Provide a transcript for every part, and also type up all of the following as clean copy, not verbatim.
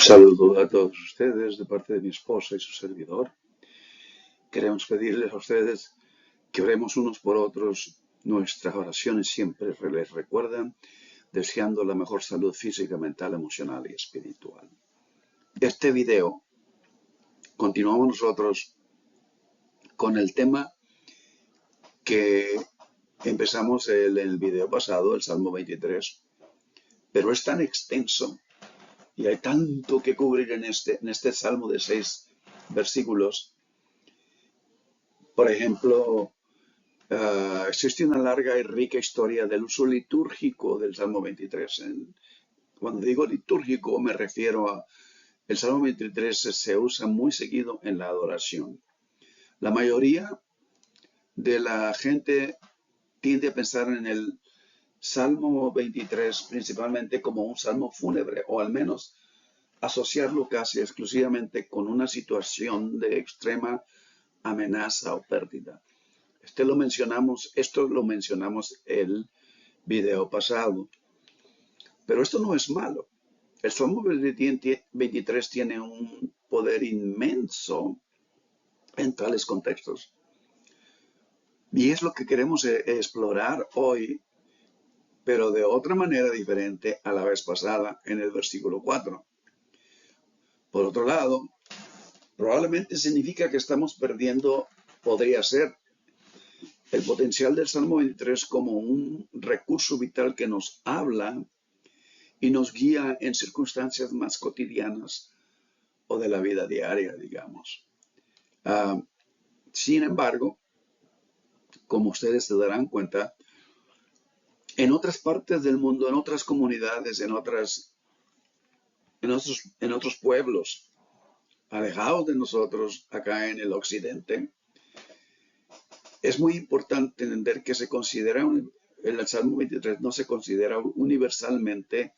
Saludo a todos ustedes de parte de mi esposa y su servidor. Queremos pedirles a ustedes que oremos unos por otros. Nuestras oraciones siempre les recuerdan, deseando la mejor salud física, mental, emocional y espiritual. Este video, continuamos nosotros con el tema que empezamos en el video pasado, el Salmo 23, pero es tan extenso y hay tanto que cubrir en este Salmo de 6 versículos. Por ejemplo, existe una larga y rica historia del uso litúrgico del Salmo 23. Cuando digo litúrgico me refiero a el Salmo 23 se usa muy seguido en la adoración. La mayoría de la gente tiende a pensar en el Salmo 23 principalmente como un salmo fúnebre, o al menos asociarlo casi exclusivamente con una situación de extrema amenaza o pérdida. Esto lo mencionamos el video pasado. Pero esto no es malo. El Salmo 23 tiene un poder inmenso en tales contextos. Y es lo que queremos explorar hoy, pero de otra manera diferente a la vez pasada en el versículo 4. Por otro lado, probablemente significa que estamos perdiendo, podría ser, el potencial del Salmo 23 como un recurso vital que nos habla y nos guía en circunstancias más cotidianas o de la vida diaria, digamos. Sin embargo, como ustedes se darán cuenta, en otras partes del mundo, en otras comunidades, en otros pueblos, alejados de nosotros, acá en el occidente, es muy importante entender que el Salmo 23 no se considera universalmente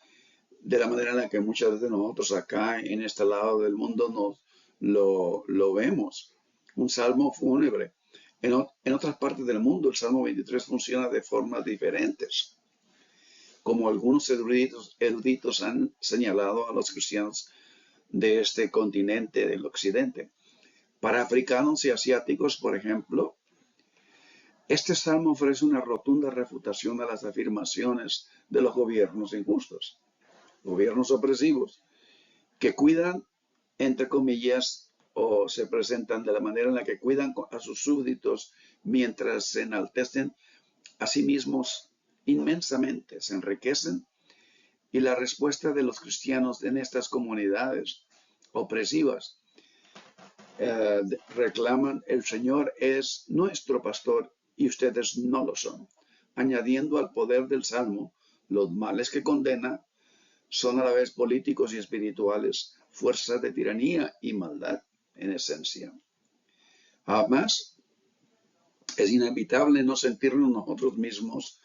de la manera en la que muchas veces nosotros acá en este lado del mundo lo vemos. Un salmo fúnebre. En otras partes del mundo el Salmo 23 funciona de formas diferentes, como algunos eruditos han señalado a los cristianos de este continente del occidente. Para africanos y asiáticos, por ejemplo, este salmo ofrece una rotunda refutación a las afirmaciones de los gobiernos injustos, gobiernos opresivos, que cuidan, entre comillas, o se presentan de la manera en la que cuidan a sus súbditos mientras se enaltecen a sí mismos inmensamente, se enriquecen. Y la respuesta de los cristianos en estas comunidades opresivas reclaman: el Señor es nuestro pastor y ustedes no lo son, añadiendo al poder del Salmo los males que condena son a la vez políticos y espirituales, fuerzas de tiranía y maldad en esencia. Además, es inevitable no sentirnos nosotros mismos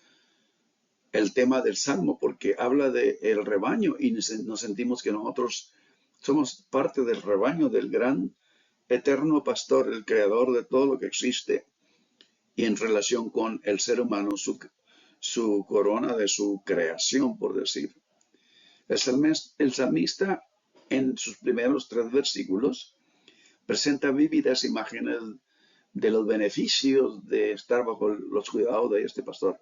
el tema del Salmo, porque habla del rebaño y nos sentimos que nosotros somos parte del rebaño del gran eterno pastor, el creador de todo lo que existe, y en relación con el ser humano, su corona de su creación, por decir. El salmista, en sus primeros 3 versículos, presenta vívidas imágenes de los beneficios de estar bajo los cuidados de este pastor.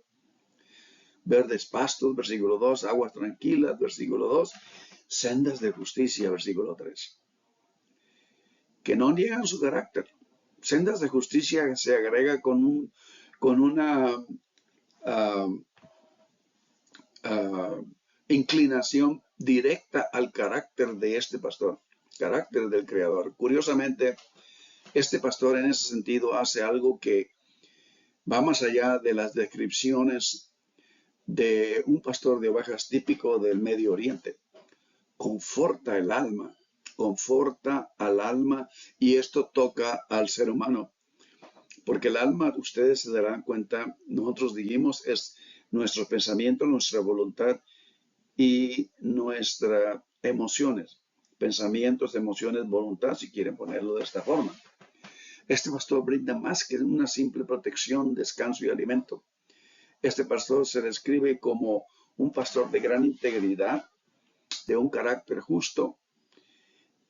Verdes pastos, versículo 2, aguas tranquilas, versículo 2, sendas de justicia, versículo 3. Que no niegan su carácter. Sendas de justicia se agrega con una inclinación directa al carácter de este pastor, carácter del creador. Curiosamente, este pastor en ese sentido hace algo que va más allá de las descripciones de un pastor de ovejas típico del Medio Oriente. Conforta el alma, conforta al alma, y esto toca al ser humano. Porque el alma, ustedes se darán cuenta, nosotros dijimos, es nuestro pensamiento, nuestra voluntad y nuestras emociones. Pensamientos, emociones, voluntad, si quieren ponerlo de esta forma. Este pastor brinda más que una simple protección, descanso y alimento. Este pastor se describe como un pastor de gran integridad, de un carácter justo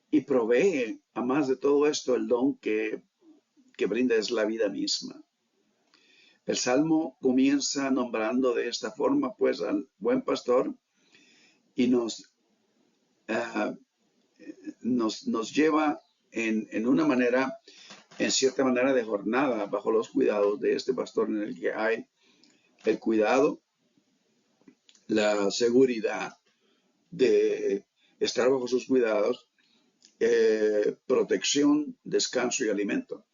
y provee, además de todo esto, el don que brinda es la vida misma. El Salmo comienza nombrando de esta forma, pues, al buen pastor y ah, nos lleva en una manera, en cierta manera de jornada, bajo los cuidados de este pastor en el que hay el cuidado, la seguridad de estar bajo sus cuidados, protección, descanso y alimento.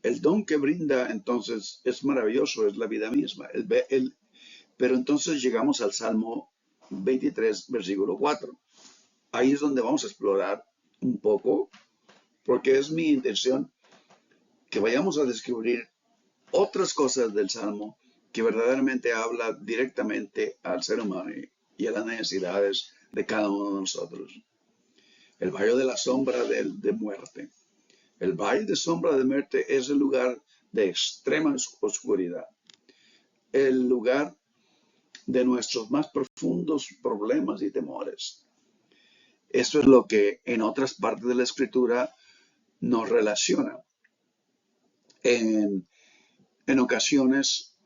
El don que brinda entonces es maravilloso, es la vida misma. Pero entonces llegamos al Salmo 23, versículo 4. Ahí es donde vamos a explorar un poco, porque es mi intención que vayamos a descubrir otras cosas del Salmo que verdaderamente habla directamente al ser humano y a las necesidades de cada uno de nosotros. El valle de la sombra de muerte. El valle de sombra de muerte es el lugar de extrema oscuridad, el lugar de nuestros más profundos problemas y temores. Eso es lo que en otras partes de la Escritura nos relaciona. En ocasiones,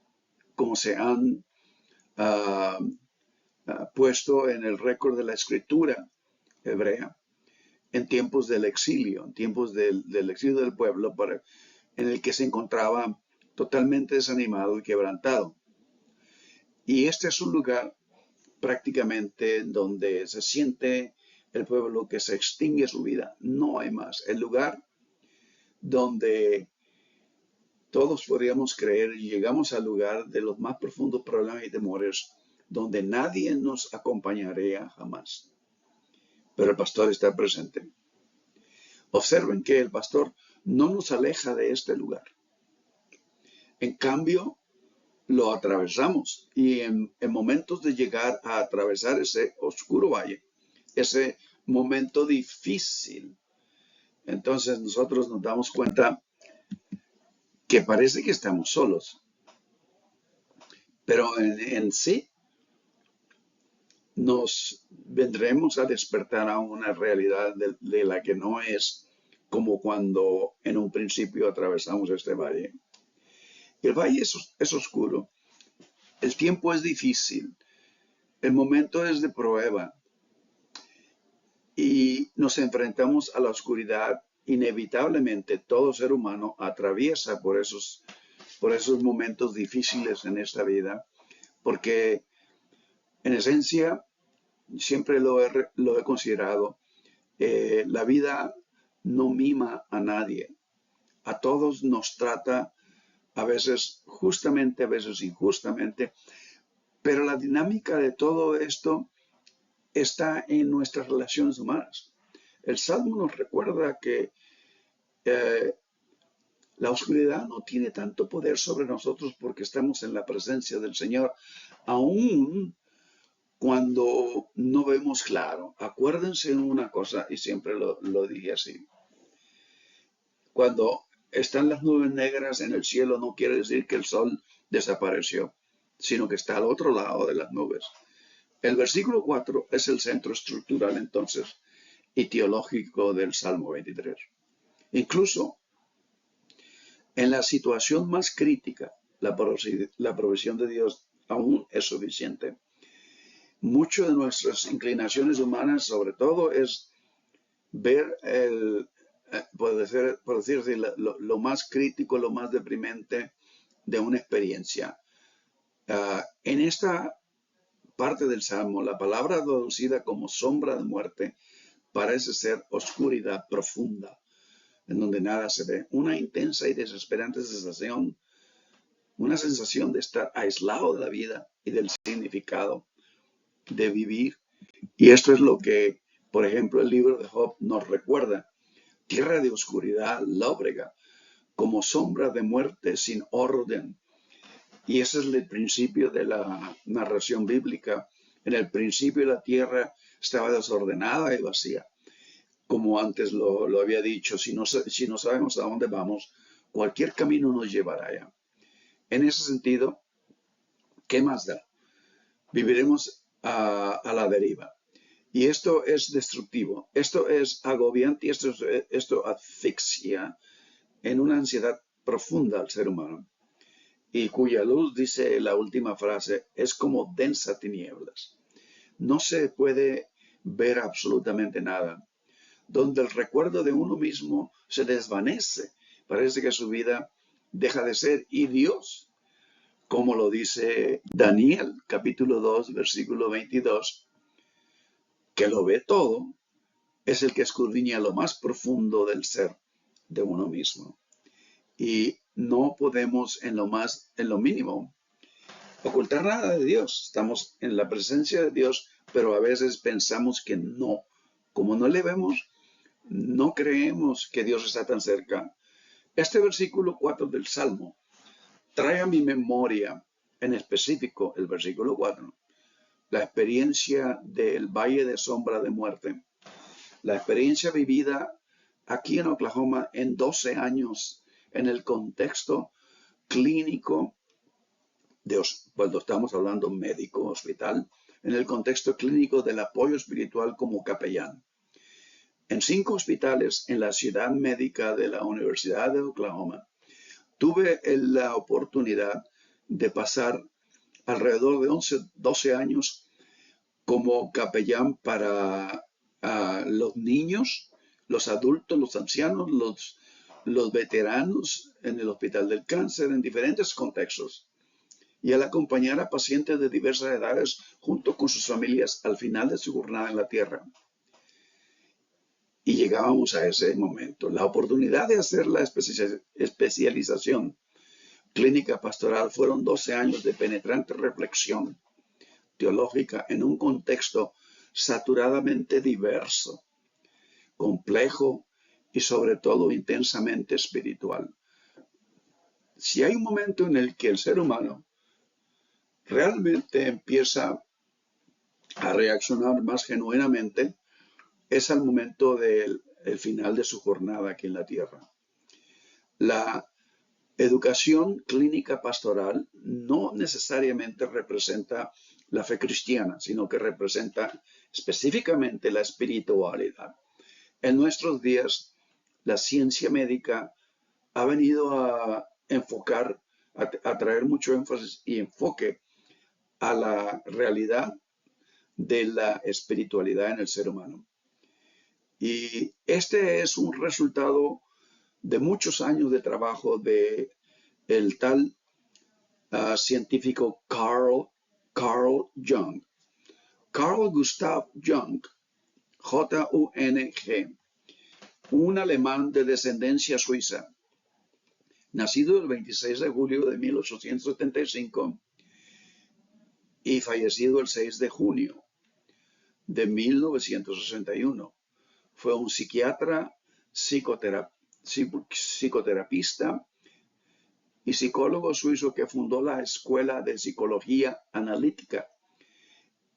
como se han puesto en el récord de la Escritura hebrea, en tiempos del exilio, en tiempos del exilio del pueblo, en el que se encontraba totalmente desanimado y quebrantado. Y este es un lugar prácticamente donde se siente el pueblo que se extingue su vida. No hay más. El lugar donde todos podríamos creer y llegamos al lugar de los más profundos problemas y temores, donde nadie nos acompañaría jamás. Pero el pastor está presente. Observen que el pastor no nos aleja de este lugar. En cambio, lo atravesamos y en momentos de llegar a atravesar ese oscuro valle, ese momento difícil, entonces nosotros nos damos cuenta que parece que estamos solos, pero en sí nos vendremos a despertar a una realidad de la que no es como cuando en un principio atravesamos este valle. El valle es oscuro, el tiempo es difícil, el momento es de prueba y nos enfrentamos a la oscuridad. Inevitablemente todo ser humano atraviesa por esos momentos difíciles en esta vida, porque en esencia siempre lo he considerado, la vida no mima a nadie, a todos nos trata a veces justamente, a veces injustamente, pero la dinámica de todo esto está en nuestras relaciones humanas. El Salmo nos recuerda que la oscuridad no tiene tanto poder sobre nosotros porque estamos en la presencia del Señor, aún cuando no vemos claro. Acuérdense de una cosa, y siempre lo dije así. Cuando están las nubes negras en el cielo, no quiere decir que el sol desapareció, sino que está al otro lado de las nubes. El versículo 4 es el centro estructural entonces y teológico del Salmo 23. Incluso en la situación más crítica, la provisión de Dios aún es suficiente. Mucho de nuestras inclinaciones humanas, sobre todo, es ver por decir así, lo más crítico, lo más deprimente de una experiencia. En esta parte del Salmo, la palabra traducida como sombra de muerte parece ser oscuridad profunda, en donde nada se ve. Una intensa y desesperante sensación, una sensación de estar aislado de la vida y del significado de vivir. Y esto es lo que, por ejemplo, el libro de Job nos recuerda. Tierra de oscuridad, lóbrega, como sombra de muerte sin orden. Y ese es el principio de la narración bíblica. En el principio la tierra estaba desordenada y vacía. Como antes lo había dicho, si no sabemos a dónde vamos, cualquier camino nos llevará allá. En ese sentido, ¿qué más da? Viviremos a la deriva. Y esto es destructivo, esto es agobiante y esto asfixia en una ansiedad profunda al ser humano, y cuya luz, dice la última frase, es como densa tinieblas. No se puede ver absolutamente nada, donde el recuerdo de uno mismo se desvanece. Parece que su vida deja de ser, y Dios, como lo dice Daniel, capítulo 2, versículo 22, que lo ve todo, es el que escudriña lo más profundo del ser de uno mismo. Y no podemos en lo mínimo, ocultar nada de Dios. Estamos en la presencia de Dios, pero a veces pensamos que no. Como no le vemos, no creemos que Dios está tan cerca. Este versículo 4 del Salmo trae a mi memoria, en específico el versículo 4, la experiencia del valle de sombra de muerte, la experiencia vivida aquí en Oklahoma en 12 años en el contexto clínico cuando estamos hablando médico, hospital, en el contexto clínico del apoyo espiritual como capellán. En 5 hospitales en la ciudad médica de la Universidad de Oklahoma, tuve la oportunidad de pasar alrededor de 12 años como capellán para los niños, los adultos, los ancianos, los veteranos en el Hospital del Cáncer, en diferentes contextos, y al acompañar a pacientes de diversas edades junto con sus familias al final de su jornada en la tierra. Y llegábamos a ese momento. La oportunidad de hacer la especialización clínica pastoral fueron 12 años de penetrante reflexión teológica en un contexto saturadamente diverso, complejo y sobre todo intensamente espiritual. Si hay un momento en el que el ser humano realmente empieza a reaccionar más genuinamente, es al momento del final de su jornada aquí en la tierra. La educación clínica pastoral no necesariamente representa la fe cristiana, sino que representa específicamente la espiritualidad. En nuestros días, la ciencia médica ha venido a enfocar, a traer mucho énfasis y enfoque a la realidad de la espiritualidad en el ser humano. Y este es un resultado de muchos años de trabajo de el tal científico Carl Jung. Carl Gustav Jung, Jung, un alemán de descendencia suiza, nacido el 26 de julio de 1875 y fallecido el 6 de junio de 1961. Fue un psiquiatra, psicoterapista y psicólogo suizo que fundó la Escuela de Psicología Analítica.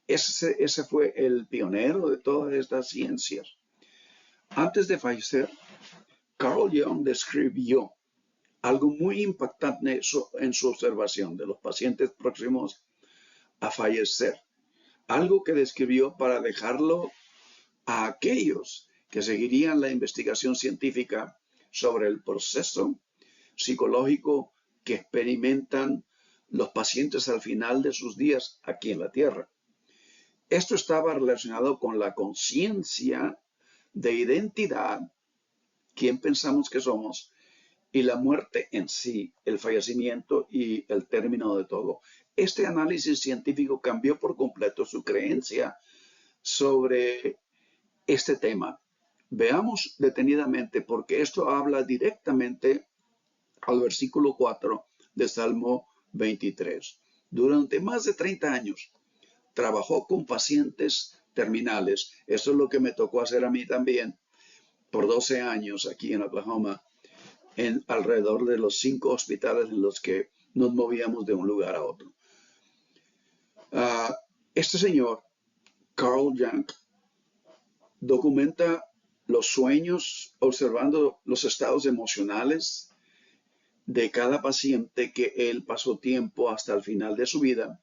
Ese fue el pionero de todas estas ciencias. Antes de fallecer, Carl Jung describió algo muy impactante en su observación de los pacientes próximos a fallecer. Algo que describió para dejarlo a aquellos que seguirían la investigación científica sobre el proceso psicológico que experimentan los pacientes al final de sus días aquí en la Tierra. Esto estaba relacionado con la conciencia de identidad, quién pensamos que somos, y la muerte en sí, el fallecimiento y el término de todo. Este análisis científico cambió por completo su creencia sobre este tema. Veamos detenidamente, porque esto habla directamente al versículo 4 de Salmo 23. Durante más de 30 años trabajó con pacientes terminales. Eso es lo que me tocó hacer a mí también por 12 años aquí en Oklahoma, en alrededor de los 5 hospitales en los que nos movíamos de un lugar a otro. Este señor, Carl Jung, documenta los sueños observando los estados emocionales de cada paciente que él pasó tiempo hasta el final de su vida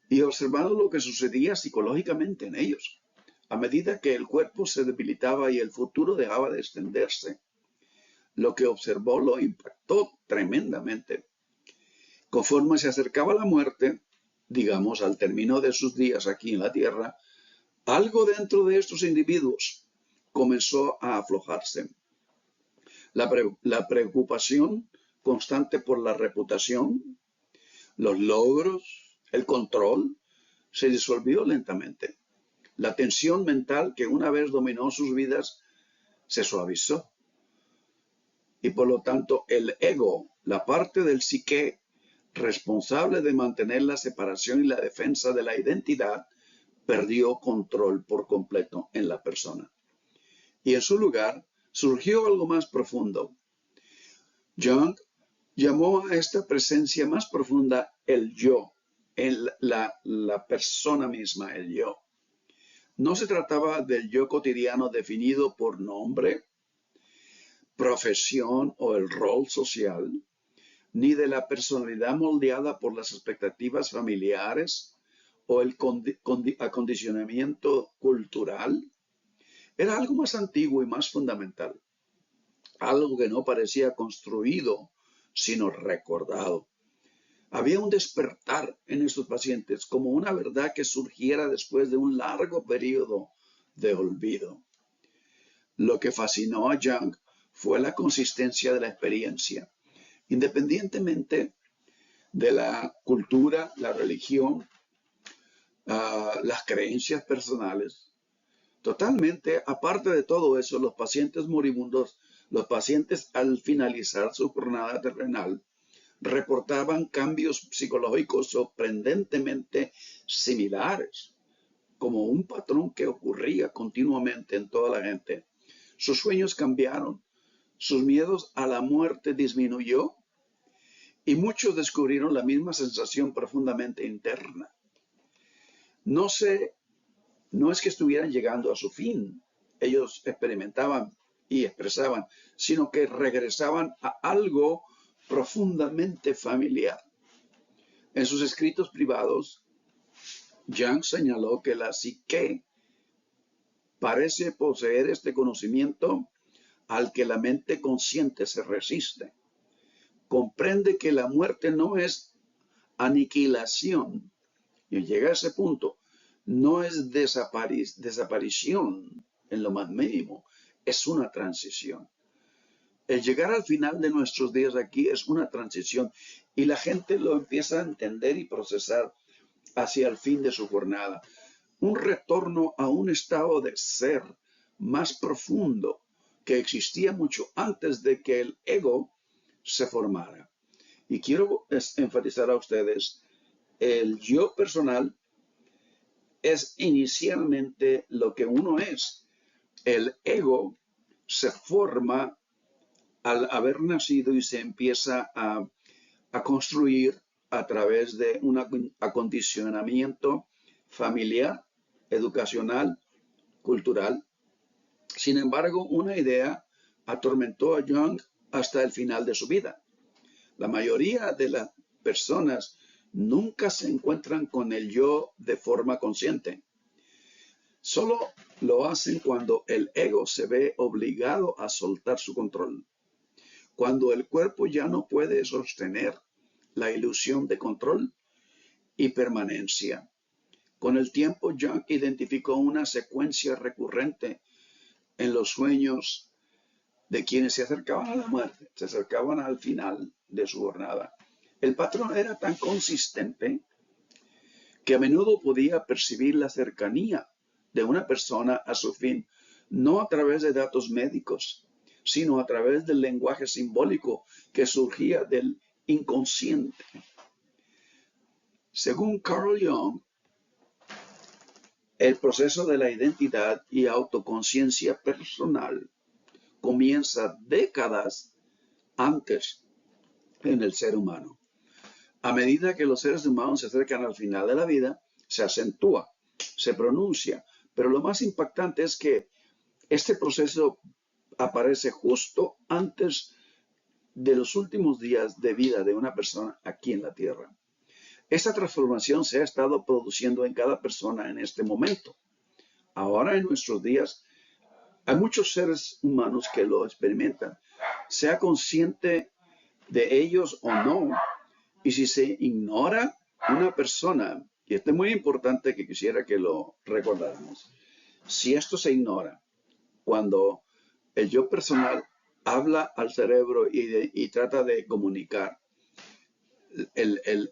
y observando lo que sucedía psicológicamente en ellos. A medida que el cuerpo se debilitaba y el futuro dejaba de extenderse, lo que observó lo impactó tremendamente. Conforme se acercaba la muerte, digamos al término de sus días aquí en la tierra, algo dentro de estos individuos comenzó a aflojarse. La preocupación constante por la reputación, los logros, el control, se disolvió lentamente. La tensión mental que una vez dominó sus vidas se suavizó. Y por lo tanto el ego, la parte del psique responsable de mantener la separación y la defensa de la identidad, perdió control por completo en la persona. Y en su lugar surgió algo más profundo. Jung llamó a esta presencia más profunda el yo, la persona misma, el yo. No se trataba del yo cotidiano definido por nombre, profesión o el rol social, ni de la personalidad moldeada por las expectativas familiares o el acondicionamiento cultural. Era algo más antiguo y más fundamental, algo que no parecía construido, sino recordado. Había un despertar en estos pacientes, como una verdad que surgiera después de un largo periodo de olvido. Lo que fascinó a Jung fue la consistencia de la experiencia, independientemente de la cultura, la religión, las creencias personales. Totalmente, aparte de todo eso, los pacientes moribundos, los pacientes al finalizar su jornada terrenal, reportaban cambios psicológicos sorprendentemente similares, como un patrón que ocurría continuamente en toda la gente. Sus sueños cambiaron, sus miedos a la muerte disminuyó y muchos descubrieron la misma sensación profundamente interna. No es que estuvieran llegando a su fin, ellos experimentaban y expresaban, sino que regresaban a algo profundamente familiar. En sus escritos privados, Jung señaló que la psique parece poseer este conocimiento al que la mente consciente se resiste. Comprende que la muerte no es aniquilación, y llega a ese punto, no es desaparición en lo más mínimo, es una transición. El llegar al final de nuestros días aquí es una transición y la gente lo empieza a entender y procesar hacia el fin de su jornada. Un retorno a un estado de ser más profundo que existía mucho antes de que el ego se formara. Y quiero enfatizar a ustedes, el yo personal es inicialmente lo que uno es. El ego se forma al haber nacido y se empieza a construir a través de un acondicionamiento familiar, educacional, cultural. Sin embargo, una idea atormentó a Jung hasta el final de su vida. La mayoría de las personas nunca se encuentran con el yo de forma consciente. Solo lo hacen cuando el ego se ve obligado a soltar su control. Cuando el cuerpo ya no puede sostener la ilusión de control y permanencia. Con el tiempo, Jung identificó una secuencia recurrente en los sueños de quienes se acercaban a la muerte, se acercaban al final de su jornada. El patrón era tan consistente que a menudo podía percibir la cercanía de una persona a su fin, no a través de datos médicos, sino a través del lenguaje simbólico que surgía del inconsciente. Según Carl Jung, el proceso de la identidad y autoconciencia personal comienza décadas antes en el ser humano. A medida que los seres humanos se acercan al final de la vida, se acentúa, se pronuncia, pero lo más impactante es que este proceso aparece justo antes de los últimos días de vida de una persona aquí en la Tierra. Esta transformación se ha estado produciendo en cada persona en este momento. Ahora en nuestros días hay muchos seres humanos que lo experimentan, sea consciente de ellos o no. Y si se ignora una persona, y esto es muy importante que quisiera que lo recordáramos, si esto se ignora, cuando el yo personal habla al cerebro y trata de comunicar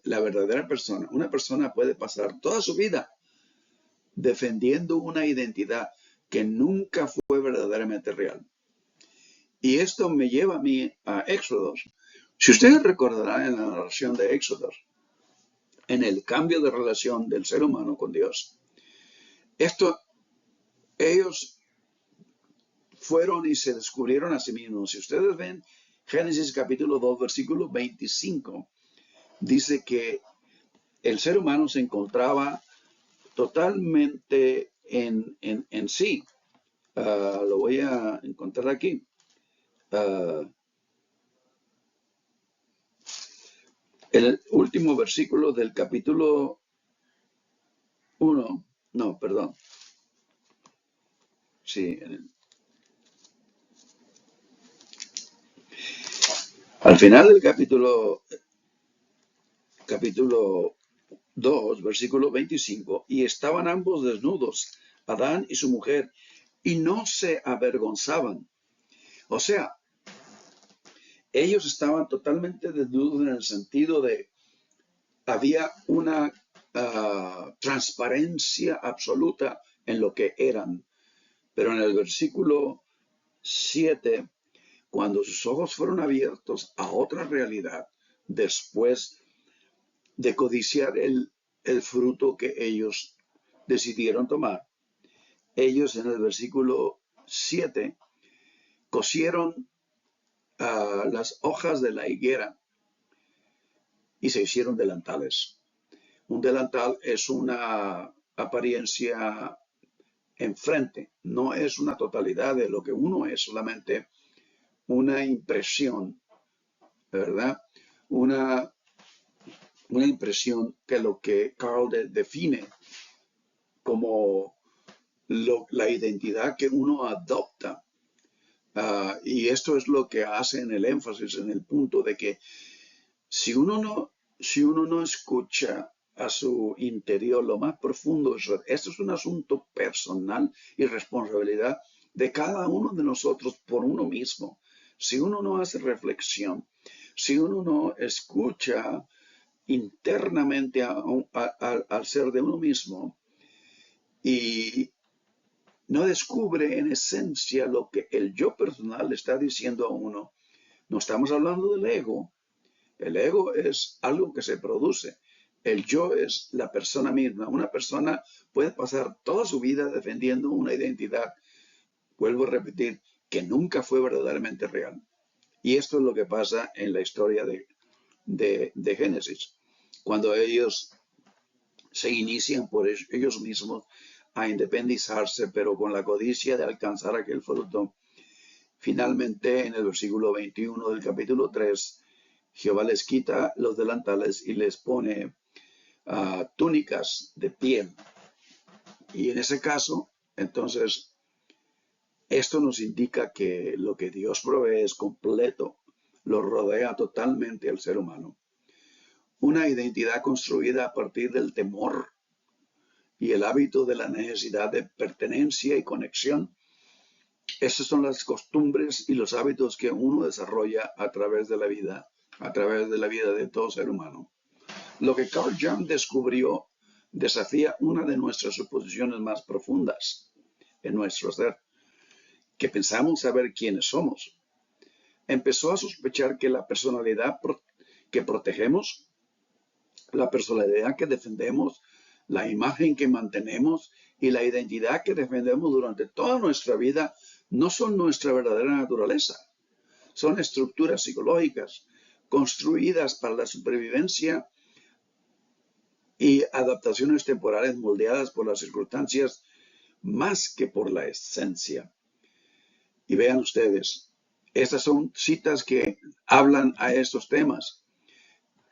la verdadera persona, una persona puede pasar toda su vida defendiendo una identidad que nunca fue verdaderamente real. Y esto me lleva a mí a Éxodos. Si ustedes recordarán en la narración de Éxodos, en el cambio de relación del ser humano con Dios, ellos fueron y se descubrieron a sí mismos. Si ustedes ven Génesis capítulo 2, versículo 25, dice que el ser humano se encontraba totalmente en sí. Lo voy a encontrar aquí. El último versículo del capítulo 1, no, perdón. Sí, al final del capítulo 2, versículo 25, y estaban ambos desnudos, Adán y su mujer, y no se avergonzaban. O sea, ellos estaban totalmente desnudos en el sentido de había una transparencia absoluta en lo que eran. Pero en el versículo 7, cuando sus ojos fueron abiertos a otra realidad, después de codiciar el fruto que ellos decidieron tomar, ellos en el versículo 7 cosieron las hojas de la higuera y se hicieron delantales. Un delantal es una apariencia enfrente, no es una totalidad de lo que uno es, solamente una impresión, ¿verdad? Una, una impresión que lo que Carl define como la identidad que uno adopta. Y esto es lo que hace en el énfasis, en el punto de que si uno no escucha a su interior lo más profundo, esto es un asunto personal y responsabilidad de cada uno de nosotros por uno mismo. Si uno no hace reflexión, si uno no escucha internamente al ser de uno mismo y no descubre en esencia lo que el yo personal le está diciendo a uno, no estamos hablando del ego. El ego es algo que se produce. El yo es la persona misma. Una persona puede pasar toda su vida defendiendo una identidad, vuelvo a repetir, que nunca fue verdaderamente real. Y esto es lo que pasa en la historia de Génesis. Cuando ellos se inician por ellos mismos a independizarse, pero con la codicia de alcanzar aquel fruto, finalmente en el versículo 21 del capítulo 3, Jehová les quita los delantales y les pone túnicas de piel. Y en ese caso, entonces, esto nos indica que lo que Dios provee es completo, lo rodea totalmente al ser humano. Una identidad construida a partir del temor y el hábito de la necesidad de pertenencia y conexión. Esas son las costumbres y los hábitos que uno desarrolla a través de la vida de todo ser humano. Lo que Carl Jung descubrió desafía una de nuestras suposiciones más profundas en nuestro ser, que pensamos saber quiénes somos. Empezó a sospechar que la personalidad que protegemos, la personalidad que defendemos, la imagen que mantenemos y la identidad que defendemos durante toda nuestra vida no son nuestra verdadera naturaleza. Son estructuras psicológicas construidas para la supervivencia y adaptaciones temporales moldeadas por las circunstancias más que por la esencia. Y vean ustedes, estas son citas que hablan a estos temas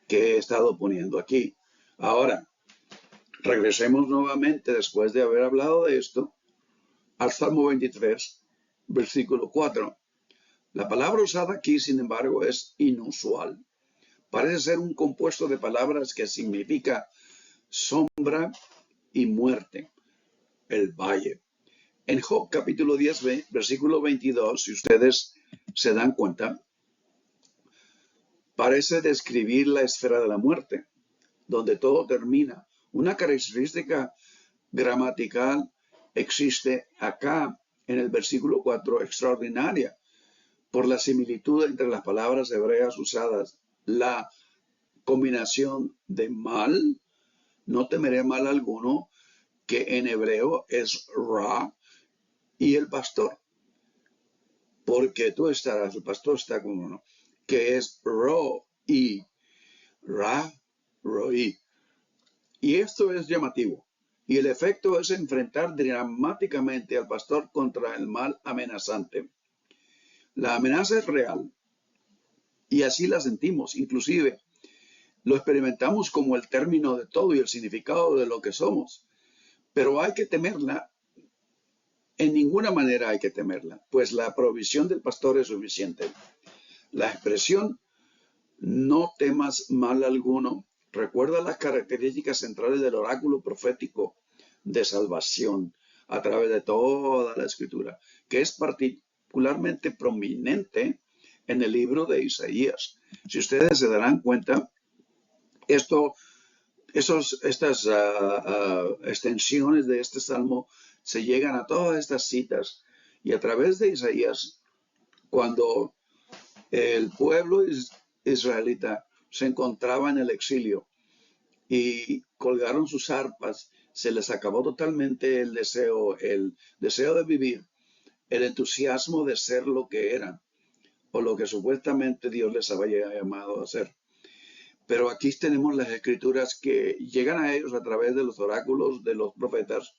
que he estado poniendo aquí. Ahora, regresemos nuevamente después de haber hablado de esto al Salmo 23, versículo 4. La palabra usada aquí, sin embargo, es inusual. Parece ser un compuesto de palabras que significa sombra y muerte, el valle. En Job capítulo 10, versículo 22, si ustedes se dan cuenta, parece describir la esfera de la muerte, donde todo termina. Una característica gramatical existe acá en el versículo 4 extraordinaria por la similitud entre las palabras hebreas usadas. La combinación de mal, no temeré mal alguno, que en hebreo es ra, y el pastor, porque tú estarás, el pastor está con uno, que es ro-i, ra, ro-i. Y esto es llamativo. Y el efecto es enfrentar dramáticamente al pastor contra el mal amenazante. La amenaza es real y así la sentimos, inclusive lo experimentamos como el término de todo y el significado de lo que somos. Pero hay que temerla, en ninguna manera hay que temerla, pues la provisión del pastor es suficiente. La expresión no temas mal alguno recuerda las características centrales del oráculo profético de salvación a través de toda la escritura, que es particularmente prominente en el libro de Isaías. Si ustedes se darán cuenta, estas extensiones de este salmo se llegan a todas estas citas y a través de Isaías, cuando el pueblo israelita se encontraba en el exilio y colgaron sus arpas, se les acabó totalmente el deseo de vivir, el entusiasmo de ser lo que eran o lo que supuestamente Dios les había llamado a ser. Pero aquí tenemos las escrituras que llegan a ellos a través de los oráculos de los profetas.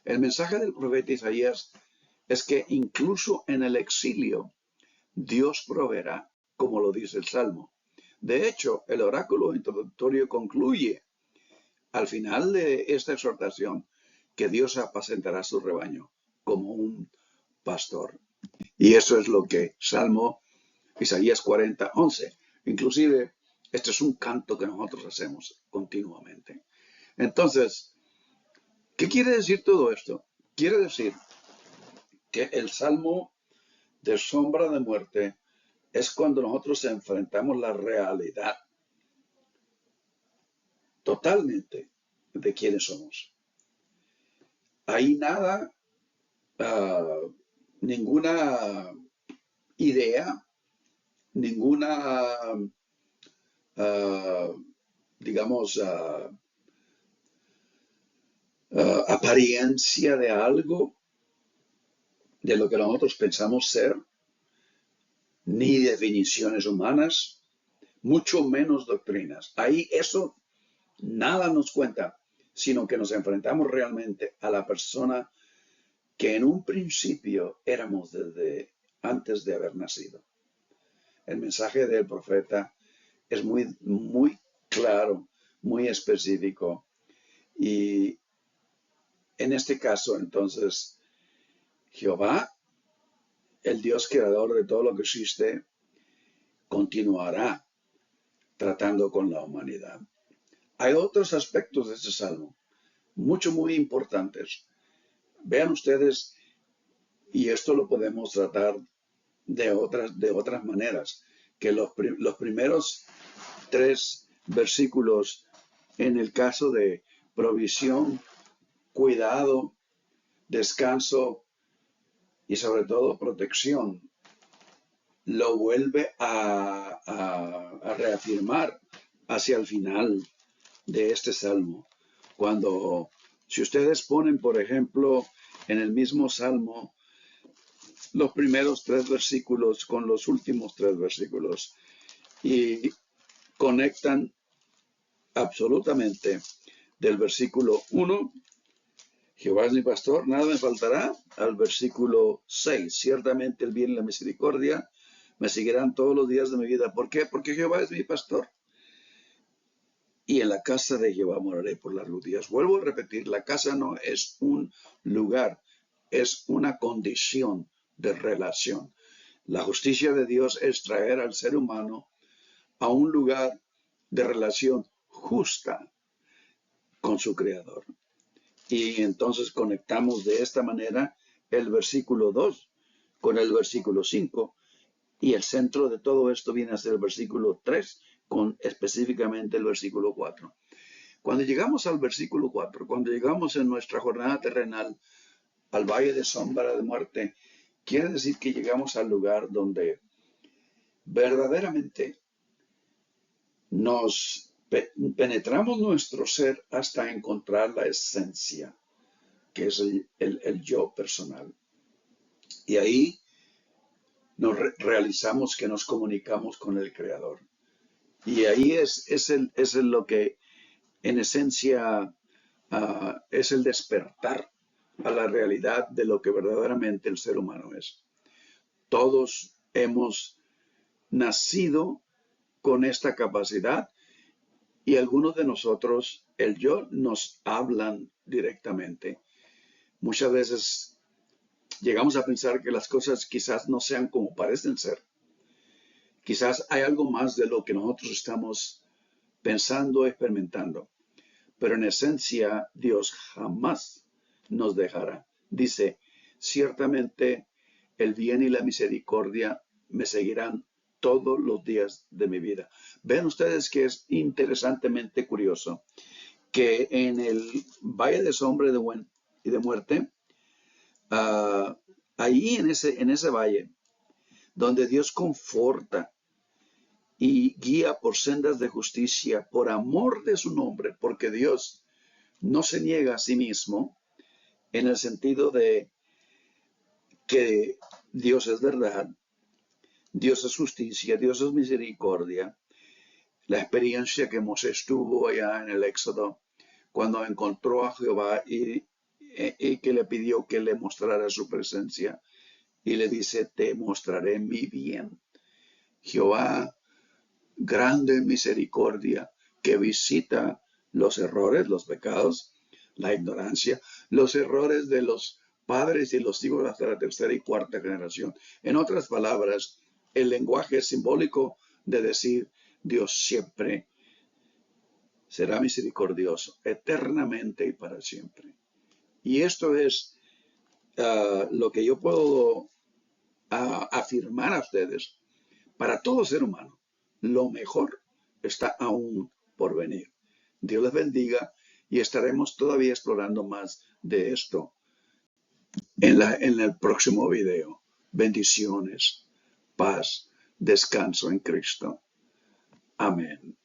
El mensaje del profeta Isaías es que incluso en el exilio Dios proveerá, como lo dice el Salmo. De hecho, el oráculo introductorio concluye al final de esta exhortación que Dios apacentará su rebaño como un pastor. Y eso es lo que Salmo Isaías 40, 11. Inclusive, este es un canto que nosotros hacemos continuamente. Entonces, ¿qué quiere decir todo esto? Quiere decir que el Salmo de sombra de muerte es cuando nosotros enfrentamos la realidad totalmente de quiénes somos. Hay nada, ninguna idea, ninguna, digamos, apariencia de algo de lo que nosotros pensamos ser, ni definiciones humanas, mucho menos doctrinas. Ahí eso nada nos cuenta, sino que nos enfrentamos realmente a la persona que en un principio éramos desde antes de haber nacido. El mensaje del profeta es muy claro, muy específico. Y en este caso, entonces, Jehová, el Dios creador de todo lo que existe, continuará tratando con la humanidad. Hay otros aspectos de este salmo, muy importantes. Vean ustedes, y esto lo podemos tratar de otras maneras, que los primeros 3 versículos, en el caso de provisión, cuidado, descanso y sobre todo protección, lo vuelve a reafirmar hacia el final de este salmo. Cuando, si ustedes ponen, por ejemplo, en el mismo salmo, los primeros 3 versículos con los últimos 3 versículos y conectan absolutamente del versículo 1, Jehová es mi pastor, nada me faltará, al versículo 6, ciertamente el bien y la misericordia me seguirán todos los días de mi vida. ¿Por qué? Porque Jehová es mi pastor. Y en la casa de Jehová moraré por largos días. Vuelvo a repetir, la casa no es un lugar, es una condición de relación. La justicia de Dios es traer al ser humano a un lugar de relación justa con su Creador. Y entonces conectamos de esta manera el versículo 2 con el versículo 5 y el centro de todo esto viene a ser el versículo 3 con específicamente el versículo 4. Cuando llegamos al versículo 4, cuando llegamos en nuestra jornada terrenal al valle de sombra de muerte, quiere decir que llegamos al lugar donde verdaderamente nos penetramos nuestro ser hasta encontrar la esencia, que es el yo personal. Y ahí nos realizamos que nos comunicamos con el Creador. Y ahí es lo que en esencia es el despertar a la realidad de lo que verdaderamente el ser humano es. Todos hemos nacido con esta capacidad y algunos de nosotros, el yo, nos hablan directamente. Muchas veces llegamos a pensar que las cosas quizás no sean como parecen ser. Quizás hay algo más de lo que nosotros estamos pensando, experimentando. Pero en esencia, Dios jamás nos dejará. Dice, ciertamente el bien y la misericordia me seguirán todos los días de mi vida. Ven ustedes que es interesantemente curioso que en el valle de sombra y de muerte, ahí en ese valle, donde Dios conforta y guía por sendas de justicia, por amor de su nombre, porque Dios no se niega a sí mismo en el sentido de que Dios es verdad, Dios es justicia, Dios es misericordia. La experiencia que Moisés tuvo allá en el Éxodo, cuando encontró a Jehová y que le pidió que le mostrara su presencia, y le dice, te mostraré mi bien. Jehová, grande en misericordia, que visita los errores, los pecados, la ignorancia, los errores de los padres y los hijos hasta la tercera y cuarta generación. En otras palabras, el lenguaje simbólico de decir Dios siempre será misericordioso, eternamente y para siempre. Y esto es lo que yo puedo afirmar a ustedes. Para todo ser humano, lo mejor está aún por venir. Dios les bendiga y estaremos todavía explorando más de esto en el próximo video. Bendiciones, paz, descanso en Cristo. Amén.